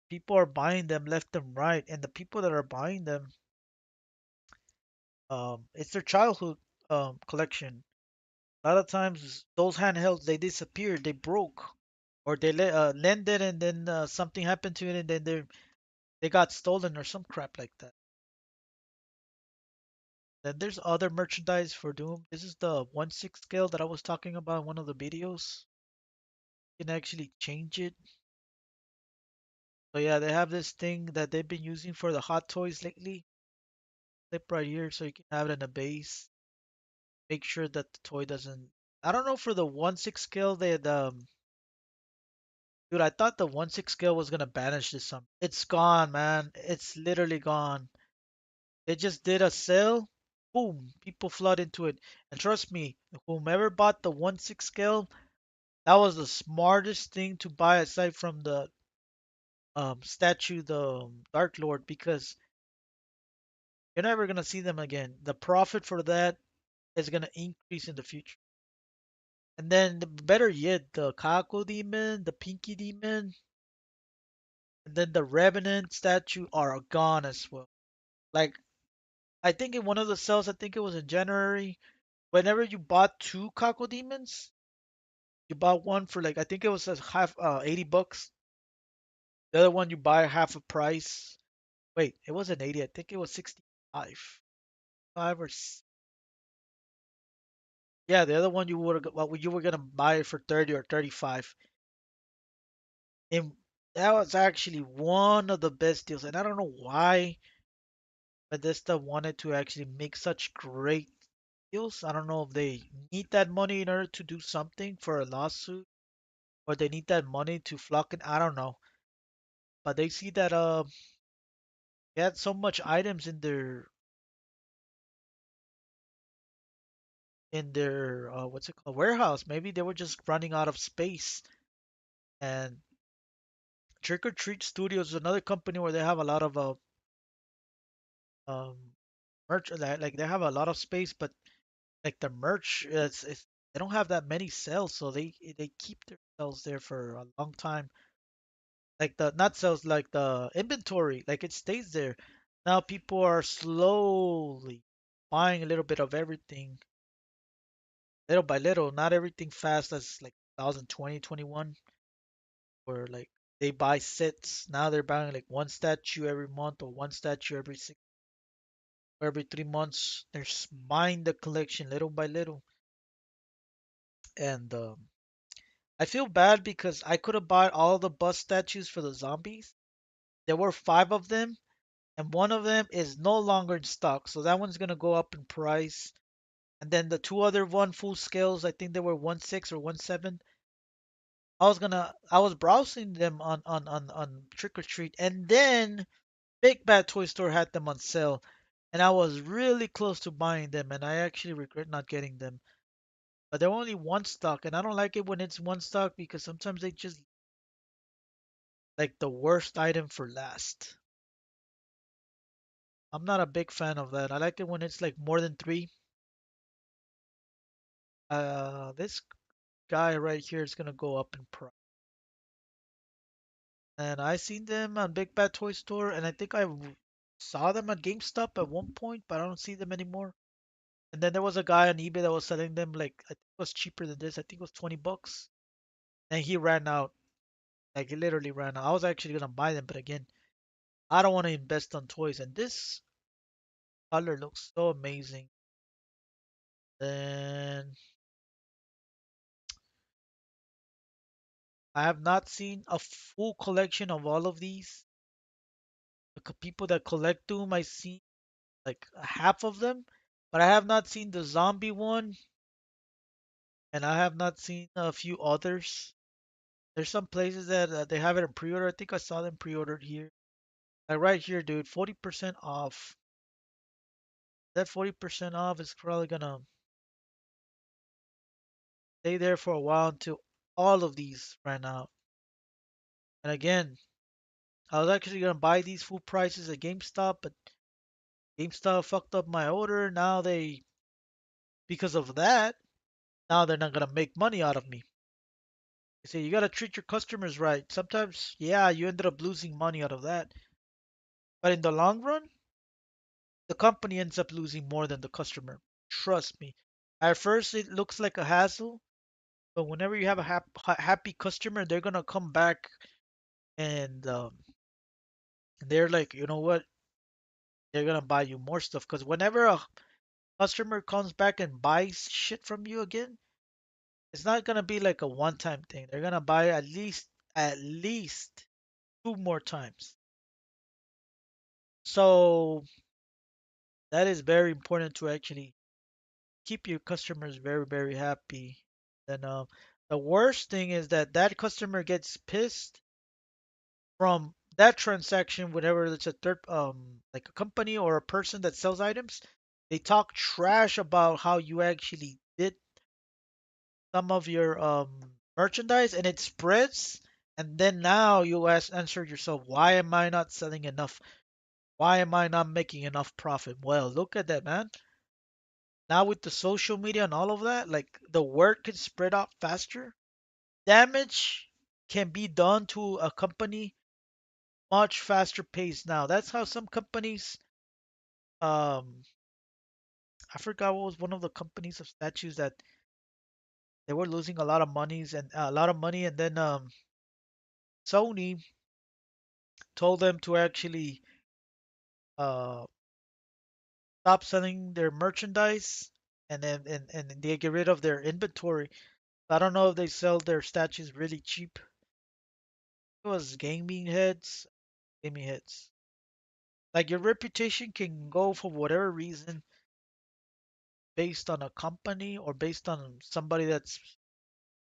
People are buying them left and right, and the people that are buying them, it's their childhood collection. A lot of times those handhelds they disappeared, they broke, or they lended and then something happened to it and then they got stolen or some crap like that. Then there's other merchandise for Doom. This is the 1/6 scale that I was talking about in one of the videos. You can actually change it. So yeah, they have this thing that they've been using for the hot toys lately. Clip right here so you can have it in a base. Make sure that the toy doesn't. I don't know for the 1/6 scale they had dude, I thought the 1/6 scale was gonna banish this summer. It's gone, man. It's literally gone. They just did a sale. Boom, people flood into it. And trust me, whomever bought the 1/6 scale, that was the smartest thing to buy aside from the statue, the Dark Lord, because you're never gonna see them again. The profit for that is gonna increase in the future. And then better yet, the Kako Demon, the Pinky Demon, and then the Revenant statue are gone as well. Like I think in one of the sales, I think it was in January, whenever you bought two Kako Demons, you bought one for like I think it was a half $80. The other one you buy half a price. Wait, it wasn't 80, I think it was 65. Five or yeah, the other one you would well, you were gonna buy it for 30 or 35. And that was actually one of the best deals. And I don't know why Bethesda wanted to actually make such great deals. I don't know if they need that money in order to do something for a lawsuit or they need that money to flock it. I don't know. But they see that they had so much items in their what's it called warehouse. Maybe they were just running out of space. And Trick or Treat Studios is another company where they have a lot of um merch. Like they have a lot of space, but like the merch is they don't have that many sales, so they keep their sales there for a long time. Like the not sales, like the inventory, like it stays there. Now people are slowly buying a little bit of everything, little by little. Not everything fast as like 2020, 21, where like they buy sets. Now they're buying like one statue every month or one statue every 3 months. They're buying the collection little by little, and I feel bad because I could have bought all the bus statues for the zombies. There were five of them, and one of them is no longer in stock, so that one's gonna go up in price. And then the two other one full scales, I think they were 1/6 or 1/7. I was browsing them on Trick or Treat, and then Big Bad Toy Store had them on sale, and I was really close to buying them, and I actually regret not getting them. But they're only one stock, and I don't like it when it's one stock because sometimes they just like the worst item for last. I'm not a big fan of that. I like it when it's like more than three. This guy right here is gonna go up in price. And I seen them on Big Bad Toy Store, and I think saw them at GameStop at one point, but I don't see them anymore. And then there was a guy on eBay that was selling them like I think it was cheaper than this. I think it was $20. And he ran out. Like he literally ran out. I was actually gonna buy them, but again, I don't want to invest on toys. And this color looks so amazing. Then I have not seen a full collection of all of these. The people that collect Doom, I see like half of them, but I have not seen the zombie one, and I have not seen a few others. There's some places that they have it in pre-order. I think I saw them pre-ordered here. Like right here, dude, 40% off. That 40% off is probably gonna stay there for a while until all of these ran out. And again, I was actually gonna buy these full prices at GameStop, but GameStop fucked up my order. Now they, because of that, now they're not gonna make money out of me. They say you gotta treat your customers right. Sometimes, yeah, you ended up losing money out of that, but in the long run, the company ends up losing more than the customer. Trust me. At first, it looks like a hassle, but whenever you have a happy customer, they're gonna come back and they're like, you know what? They're gonna buy you more stuff because whenever a customer comes back and buys shit from you again, it's not gonna be like a one-time thing. They're gonna buy at least two more times. So that is very important to actually keep your customers very, very happy. Then the worst thing is that that customer gets pissed from that transaction whenever it's a third like a company or a person that sells items. They talk trash about how you actually did some of your merchandise and it spreads, and then now you answer yourself, why am I not selling enough? Why am I not making enough profit? Well, look at that, man. Now with the social media and all of that, like the word can spread out faster. Damage can be done to a company much faster pace now. That's how some companies, um I forgot what was one of the companies of statues that they were losing a lot of monies and a lot of money, and then Sony told them to actually uh stop selling their merchandise, and then and they get rid of their inventory. I don't know if they sell their statues really cheap. It was gaming heads. Like your reputation can go for whatever reason based on a company or based on somebody that's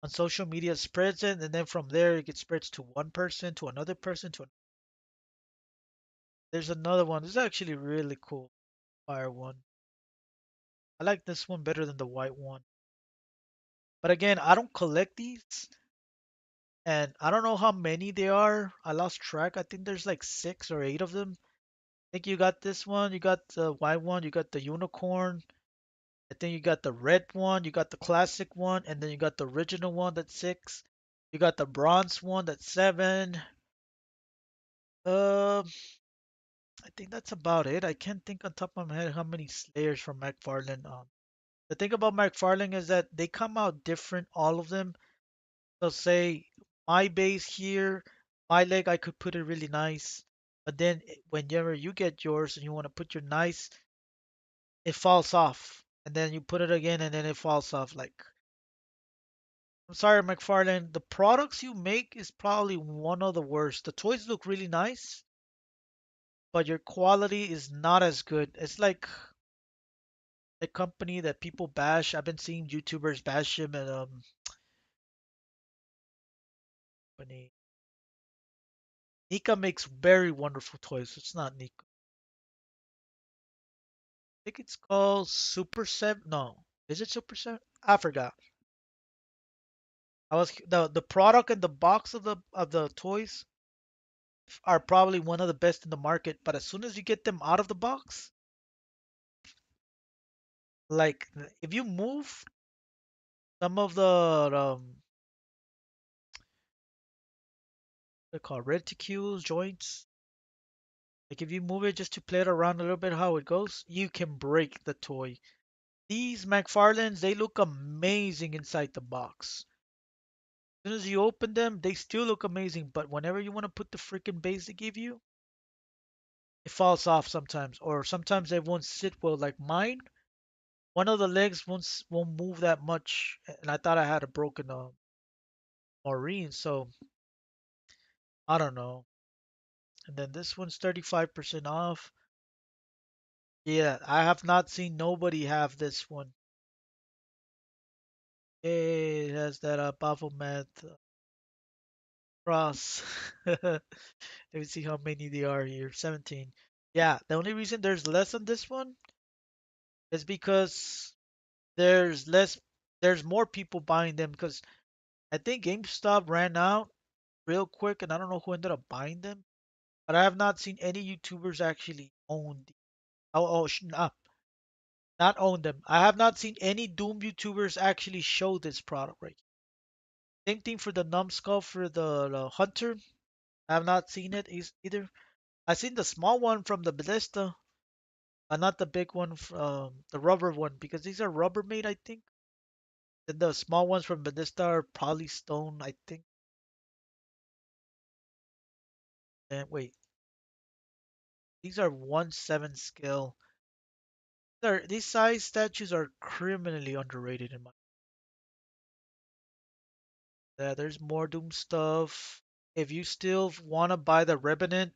on social media spreads it, and then from there it gets spreads to one person, to another person, there's another one. This is actually really cool. Fire one. I like this one better than the white one. But again, I don't collect these, and I don't know how many there are. I lost track. I think there's like 6 or 8 of them. I think you got this one, you got the white one, you got the unicorn. I think you got the red one, you got the classic one, and then you got the original one that's 6. You got the bronze one that's 7. Um, I think that's about it. I can't think on top of my head how many Slayers from McFarlane. The thing about McFarlane is that they come out different, all of them. They'll say my base here, my leg, I could put it really nice, but then whenever you get yours and you want to put your nice, it falls off, and then you put it again, and then it falls off. Like, I'm sorry, McFarlane, the products you make is probably one of the worst. The toys look really nice, but your quality is not as good. It's like a company that people bash. I've been seeing YouTubers bash him, and company. Nika makes very wonderful toys. It's not Nika. I think it's called Super Seven. No, is it Super Seven? I forgot. I was the product and the box of the toys are probably one of the best in the market. But as soon as you get them out of the box, like if you move some of the they call reticules joints, like if you move it just to play it around a little bit how it goes, you can break the toy. These McFarlanes, they look amazing inside the box. As soon as you open them, they still look amazing, but whenever you want to put the freaking base they give you, it falls off sometimes, or sometimes they won't sit well. Like mine, one of the legs won't move that much, and I thought I had a broken Maureen, so I don't know. And then this one's 35% off. Yeah, I have not seen nobody have this one. Hey, it has that Baphomet cross. Let me see how many there are here. 17. Yeah, the only reason there's less on this one is because there's less, there's more people buying them because I think GameStop ran out real quick and I don't know who ended up buying them. But I have not seen any YouTubers actually own these. Not own them. I have not seen any Doom YouTubers actually show this product right. Same thing for the numbskull for the hunter. I have not seen it either. I've seen the small one from the Bethesda, not the big one, the rubber one, because these are rubber made, I think. Then the small ones from Bethesda are polystone, I think. And wait, these are 1/7 scale. These size statues are criminally underrated in my. Yeah, there's more Doom stuff. If you still want to buy the Revenant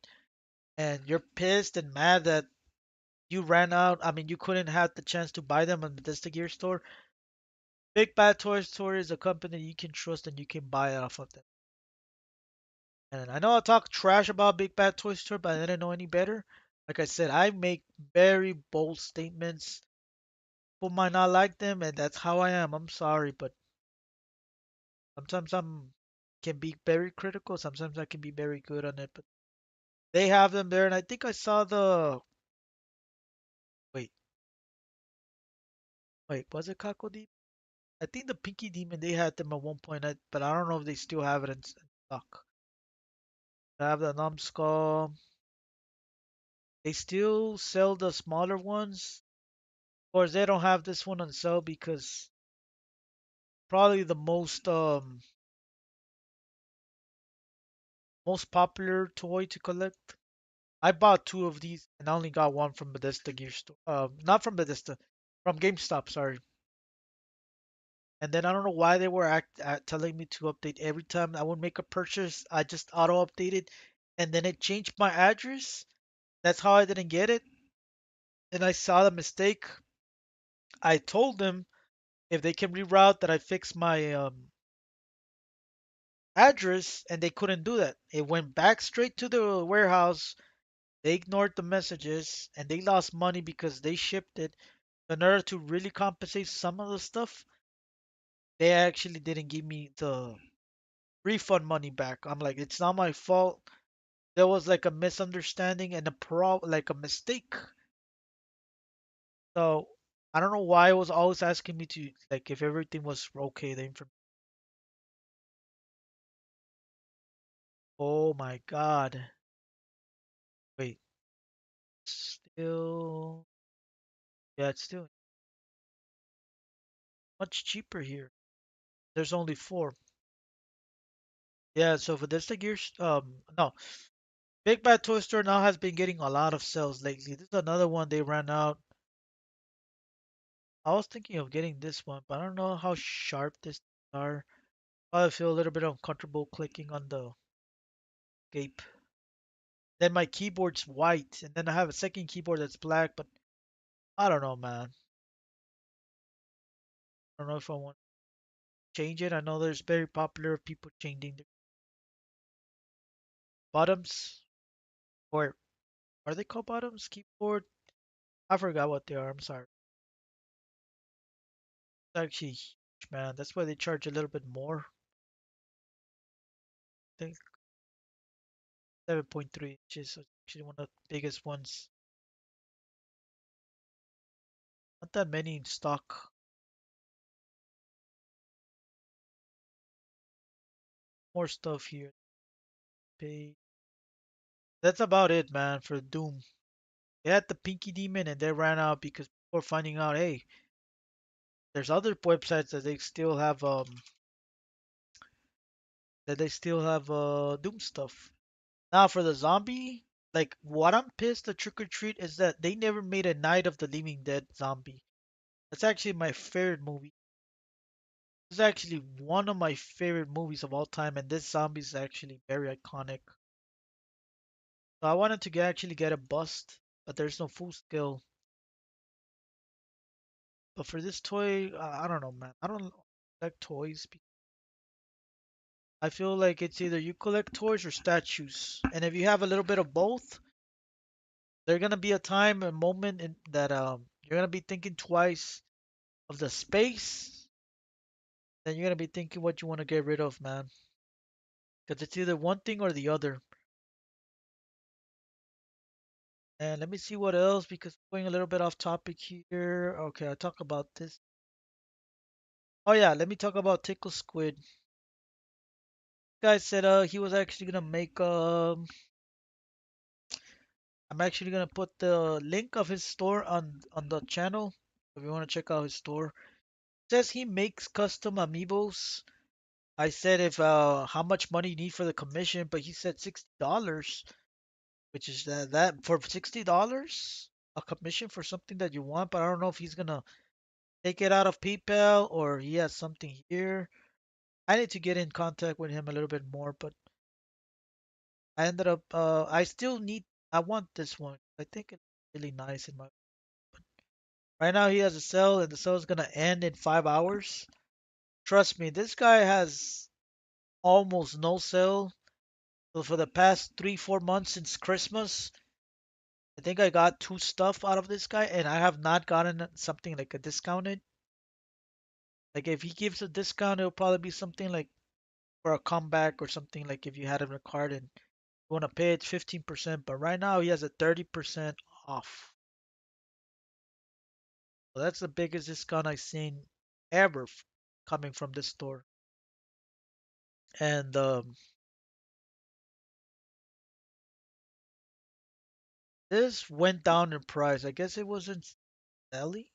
and you're pissed and mad that you ran out, I mean, you couldn't have the chance to buy them on the Bethesda Gear Store, Big Bad Toy Store is a company you can trust and you can buy it off of them. And I know I talk trash about Big Bad Toy Store, but I didn't know any better. Like I said, I make very bold statements. People might not like them, and that's how I am. I'm sorry, but sometimes I'm can be very critical. Sometimes I can be very good on it. But they have them there, and I think I saw the wait, was it Kako Demon? I think the Pinky Demon they had them at one point, but I don't know if they still have it in stock. I have the Numbskull. They still sell the smaller ones. Of course, they don't have this one on sale because probably the most popular toy to collect. I bought two of these and I only got one from Bethesda Gear Store. Not from Bethesda, from GameStop. Sorry. And then I don't know why they were telling me to update every time I would make a purchase. I just auto updated, and then it changed my address. That's how I didn't get it. And I saw the mistake. I told them if they can reroute that I fix my address, and they couldn't do that. It went back straight to the warehouse. They ignored the messages, and they lost money because they shipped it. In order to really compensate some of the stuff, they actually didn't give me the refund money back. I'm like, it's not my fault. There was like a misunderstanding and like a mistake. So I don't know why it was always asking me to like if everything was okay. The information. Oh my God. Wait. Still. Yeah, it's still much cheaper here. There's only four. Yeah, so for this the gears, no. Big Bad Toy Store now has been getting a lot of sales lately. This is another one they ran out. I was thinking of getting this one, but I don't know how sharp this are. I feel a little bit uncomfortable clicking on the gape. Then my keyboard's white, and then I have a second keyboard that's black, but I don't know, man. I don't know if I want to change it. I know there's very popular people changing the buttons, or are they called buttons? Keyboard? I forgot what they are. I'm sorry. It's actually huge, man. That's why they charge a little bit more. I think 7.3 inches. So it's actually one of the biggest ones. Not that many in stock. More stuff here. Pay. That's about it, man, for Doom. They had the Pinky Demon and they ran out because people are finding out, hey, there's other websites that they still have Doom stuff. Now for the zombie, like what I'm pissed at Trick or Treat is that they never made a Night of the Living Dead zombie. That's actually my favorite movie. This is actually one of my favorite movies of all time, and this zombie is actually very iconic. So I wanted to actually get a bust, but there's no full scale. But for this toy, I don't know, man. I don't like toys. I feel like it's either you collect toys or statues, and if you have a little bit of both, there's gonna be a time, a moment that you're gonna be thinking twice of the space, then you're gonna be thinking what you want to get rid of, man. Because it's either one thing or the other. And let me see what else because we're going a little bit off topic here. Okay, I'll talk about this. Oh yeah, let me talk about Tickle Squid. Guy said he was actually gonna make I'm actually gonna put the link of his store on the channel if you want to check out his store. Says he makes custom amiibos. I said if how much money you need for the commission, but he said $60, which is that for $60 a commission for something that you want, but I don't know if he's gonna take it out of PayPal or he has something here. I need to get in contact with him a little bit more, but I ended up I still need I want this one. I think it's really nice in my right now he has a sale and the sale is gonna end in 5 hours. Trust me, this guy has almost no sale. So for the past 3, 4 months since Christmas, I think I got two stuff out of this guy, and I have not gotten something like a discounted. Like if he gives a discount, it'll probably be something like for a comeback or something like if you had it in a card and you want to pay it 15%. But right now he has a 30% off. So that's the biggest discount I've seen ever coming from this store. And this went down in price. I guess it wasn't selling.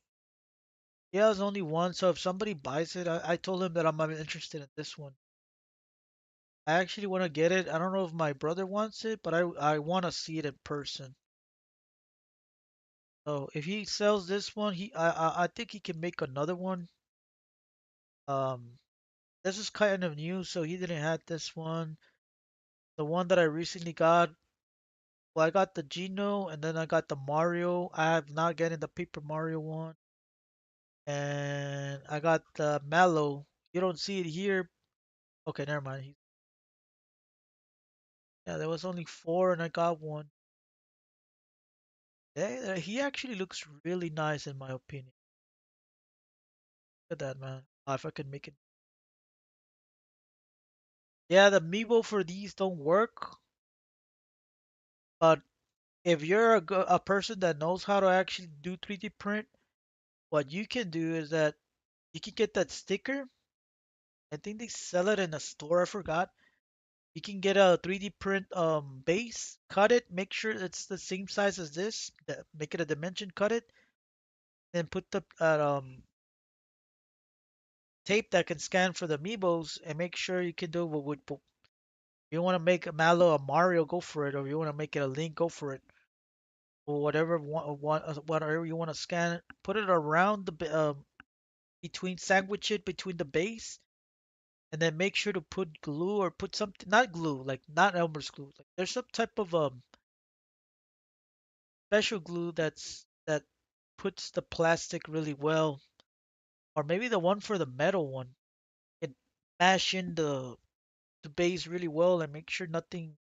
Yeah, it was only one. So if somebody buys it, I told him that I'm not interested in this one. I actually want to get it. I don't know if my brother wants it, but I want to see it in person. So if he sells this one, I think he can make another one. Um, this is kind of new, so he didn't have this one. The one that I recently got, well, I got the Geno and then I got the Mario. I have not getting the Paper Mario one, and I got the Mallow. You don't see it here. Okay, never mind. Yeah, there was only four, and I got one. Yeah, he actually looks really nice in my opinion. Look at that, man. If I can make it. Yeah, the Amiibo for these don't work, but if you're a person that knows how to actually do 3D print, what you can do is that you can get that sticker. I think they sell it in a store, I forgot. You can get a 3D print base, cut it, make sure it's the same size as this, make it a dimension, cut it, then put the tape that can scan for the amiibos and make sure you can do what would you want to make a Mallow a Mario, go for it, or you want to make it a Link, go for it, or whatever whatever you want to scan it, put it around between sandwich it between the base, and then make sure to put glue or put something not glue like not Elmer's glue. Like there's some type of special glue that puts the plastic really well, or maybe the one for the metal one. It mash in the base really well and make sure nothing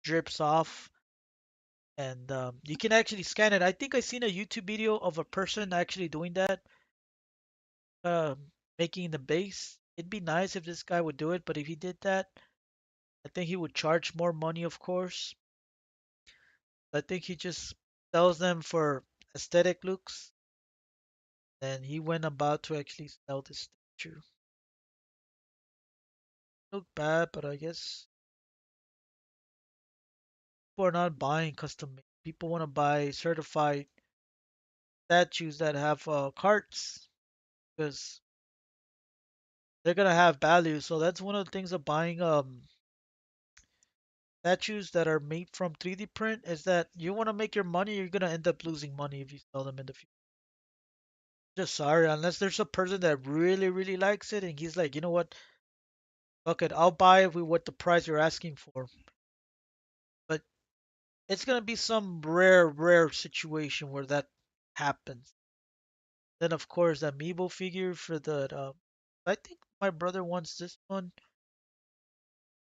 drips off. And you can actually scan it. I think I seen a YouTube video of a person actually doing that, making the base. It'd be nice if this guy would do it, but if he did that, I think he would charge more money, of course. I think he just sells them for aesthetic looks, and he went about to actually sell this statue. Look bad, but I guess people are not buying custom made. People want to buy certified statues that have carts because they're gonna have value. So that's one of the things of buying statues that are made from 3D print is that you want to make your money, you're gonna end up losing money if you sell them in the future. Just sorry, unless there's a person that really, really likes it and he's like, you know what, fuck it, I'll buy it with what the price you're asking for. But it's gonna be some rare, rare situation where that happens. Then of course the amiibo figure for the I think my brother wants this one.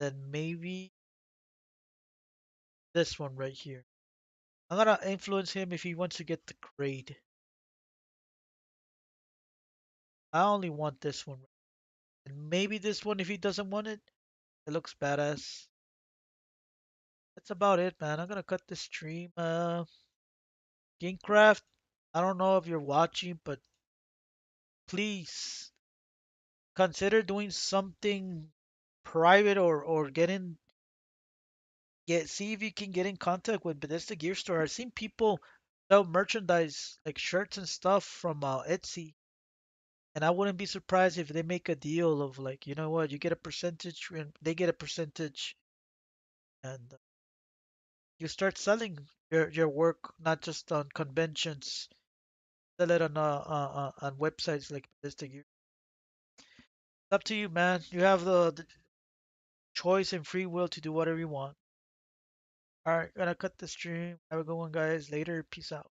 Then maybe this one right here. I'm gonna influence him if he wants to get the grade. I only want this one. And maybe this one if he doesn't want it. It looks badass. That's about it, man. I'm gonna cut this stream. GameCraft, I don't know if you're watching, but please consider doing something private or get see if you can get in contact with Bethesda Gear Store. I've seen people sell merchandise like shirts and stuff from Etsy, and I wouldn't be surprised if they make a deal of like, you know what, you get a percentage and they get a percentage, and you start selling your work not just on conventions, sell it on websites like Bethesda Gear. It's up to you, man. You have the choice and free will to do whatever you want. All right, gonna cut the stream. Have a good one, guys. Later. Peace out.